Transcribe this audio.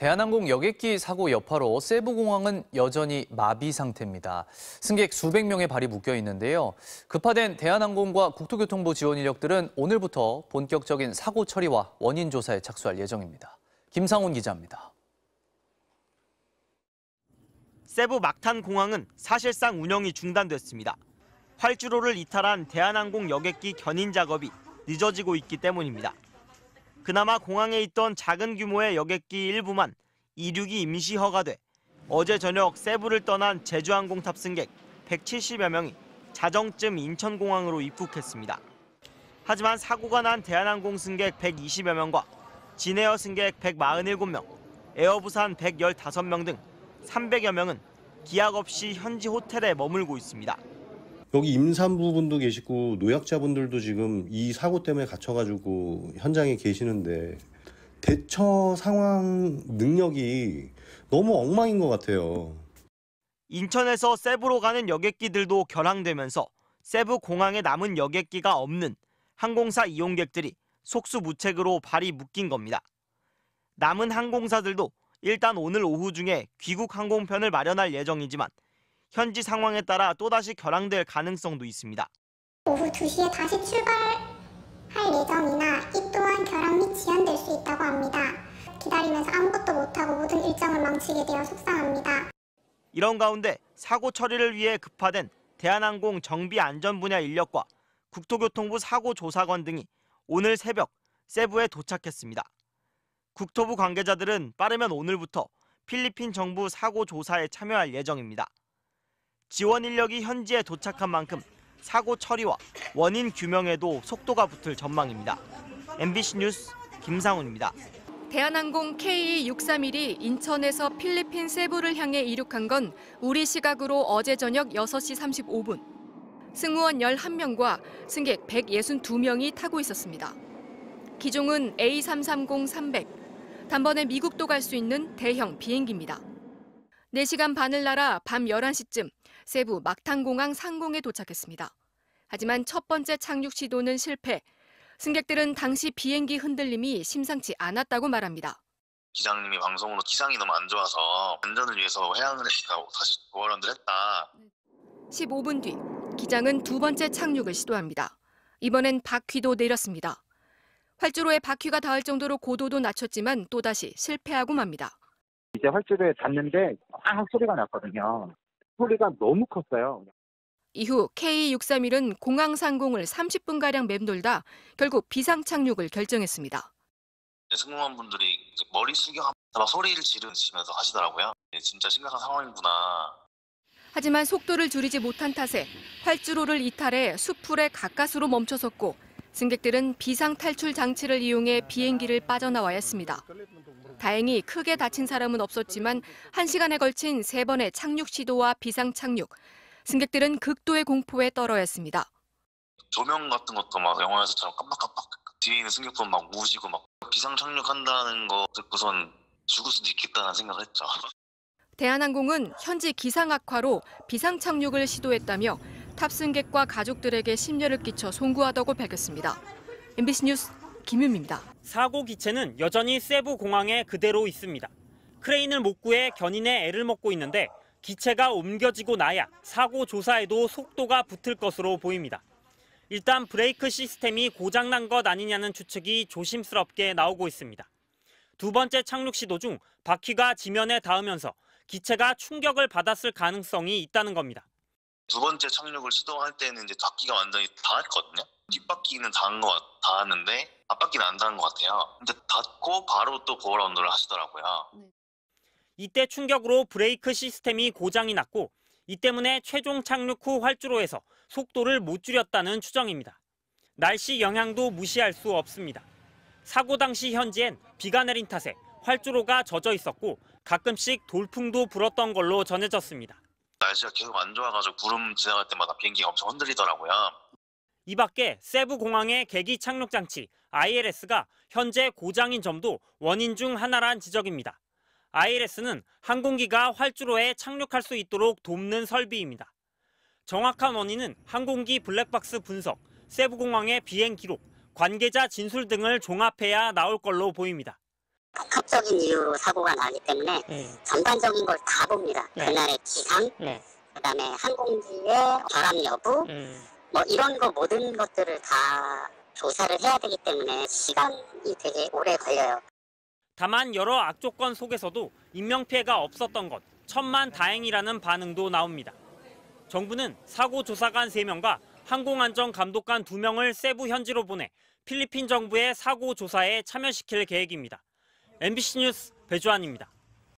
대한항공 여객기 사고 여파로 세부공항은 여전히 마비 상태입니다. 승객 수백 명의 발이 묶여 있는데요. 급파된 대한항공과 국토교통부 지원 인력들은 오늘부터 본격적인 사고 처리와 원인 조사에 착수할 예정입니다. 김상훈 기자입니다. 세부 막탄 공항은 사실상 운영이 중단됐습니다. 활주로를 이탈한 대한항공 여객기 견인 작업이 늦어지고 있기 때문입니다. 그나마 공항에 있던 작은 규모의 여객기 일부만 이륙이 임시 허가돼 어제 저녁 세부를 떠난 제주항공 탑승객 170여 명이 자정쯤 인천공항으로 입국했습니다. 하지만 사고가 난 대한항공 승객 120여 명과 진에어 승객 147명, 에어부산 115명 등 300여 명은 기약 없이 현지 호텔에 머물고 있습니다. 여기 임산부분도 계시고 노약자분들도 지금 이 사고 때문에 갇혀가지고 현장에 계시는데 대처 상황 능력이 너무 엉망인 것 같아요. 인천에서 세부로 가는 여객기들도 결항되면서 세부 공항에 남은 여객기가 없는 항공사 이용객들이 속수무책으로 발이 묶인 겁니다. 남은 항공사들도 일단 오늘 오후 중에 귀국 항공편을 마련할 예정이지만 현지 상황에 따라 또다시 결항될 가능성도 있습니다. 오후 2시에 다시 출발할 예정이나 이 또한 결항 및 지연될 수 있다고 합니다. 기다리면서 아무것도 못하고 모든 일정을 망치게 되어 속상합니다. 이런 가운데 사고 처리를 위해 급파된 대한항공 정비안전 분야 인력과 국토교통부 사고조사관 등이 오늘 새벽 세부에 도착했습니다. 국토부 관계자들은 빠르면 오늘부터 필리핀 정부 사고조사에 참여할 예정입니다. 지원 인력이 현지에 도착한 만큼 사고 처리와 원인 규명에도 속도가 붙을 전망입니다. MBC 뉴스 김상훈입니다. 대한항공 KE631이 인천에서 필리핀 세부를 향해 이륙한 건 우리 시각으로 어제 저녁 6시 35분. 승무원 11명과 승객 162명이 타고 있었습니다. 기종은 A330-300. 단번에 미국도 갈 수 있는 대형 비행기입니다. 4시간 반을 날아 밤 11시쯤 세부 막탄공항 상공에 도착했습니다. 하지만 첫 번째 착륙 시도는 실패. 승객들은 당시 비행기 흔들림이 심상치 않았다고 말합니다. 기장님이 방송으로 기상이 너무 안 좋아서 안전을 위해서 해양을 했다, 다시 보완을 했다. 15분 뒤 기장은 두 번째 착륙을 시도합니다. 이번엔 바퀴도 내렸습니다. 활주로에 바퀴가 닿을 정도로 고도도 낮췄지만 또다시 실패하고 맙니다. 이제 활주로에 닿는데 꽝 소리가 났거든요. 소리가 너무 컸어요. 이후 KE631은 공항 상공을 30분가량 맴돌다 결국 비상 착륙을 결정했습니다. 승무원분들이 머리 숙여가면서 소리를 지르시면서 하시더라고요. 진짜 심각한 상황이구나. 하지만 속도를 줄이지 못한 탓에 활주로를 이탈해 수풀에 가까스로 멈춰섰고 승객들은 비상 탈출 장치를 이용해 비행기를 빠져나와야 했습니다. 다행히 크게 다친 사람은 없었지만 1시간에 걸친 3번의 착륙 시도와 비상 착륙, 승객들은 극도의 공포에 떨어야 했습니다. 조명 같은 것도 막 영화에서처럼 깜빡깜빡 뒤에 있는 승객분 막 우시고 막 비상 착륙한다는 거 듣고선 죽을 수도 있겠다는 생각을 했죠. 대한항공은 현지 기상 악화로 비상 착륙을 시도했다며 탑승객과 가족들에게 심려를 끼쳐 송구하다고 밝혔습니다. MBC 뉴스 김윤미입니다. 사고 기체는 여전히 세부 공항에 그대로 있습니다. 크레인을 못 구해 견인에 애를 먹고 있는데 기체가 옮겨지고 나야 사고 조사에도 속도가 붙을 것으로 보입니다. 일단 브레이크 시스템이 고장난 것 아니냐는 추측이 조심스럽게 나오고 있습니다. 두 번째 착륙 시도 중 바퀴가 지면에 닿으면서 기체가 충격을 받았을 가능성이 있다는 겁니다. 두 번째 착륙을 시도할 때는 이제 바퀴가 완전히 닿았거든요. 뒷바퀴는 닿았는데 앞바퀴는 안 닿은 것 같아요. 근데 닿고 바로 또 보어 라운드를 하시더라고요. 이때 충격으로 브레이크 시스템이 고장이 났고 이 때문에 최종 착륙 후 활주로에서 속도를 못 줄였다는 추정입니다. 날씨 영향도 무시할 수 없습니다. 사고 당시 현지엔 비가 내린 탓에 활주로가 젖어 있었고 가끔씩 돌풍도 불었던 걸로 전해졌습니다. 날씨가 계속 안 좋아가지고 구름 지나갈 때마다 비행기가 엄청 흔들리더라고요. 이 밖에 세부 공항의 계기 착륙 장치 ILS가 현재 고장인 점도 원인 중 하나란 지적입니다. ILS는 항공기가 활주로에 착륙할 수 있도록 돕는 설비입니다. 정확한 원인은 항공기 블랙박스 분석, 세부 공항의 비행 기록, 관계자 진술 등을 종합해야 나올 걸로 보입니다. 복합적인 이유로 사고가 나기 때문에 전반적인 걸 다 봅니다. 그날의 기상, 그다음에 항공기의 결함 여부, 뭐 이런 거 모든 것들을 다 조사를 해야 되기 때문에 시간이 되게 오래 걸려요. 다만 여러 악조건 속에서도 인명피해가 없었던 것 천만다행이라는 반응도 나옵니다. 정부는 사고 조사관 3명과 항공안전감독관 2명을 세부 현지로 보내 필리핀 정부의 사고 조사에 참여시킬 계획입니다. MBC 뉴스 배주환입니다.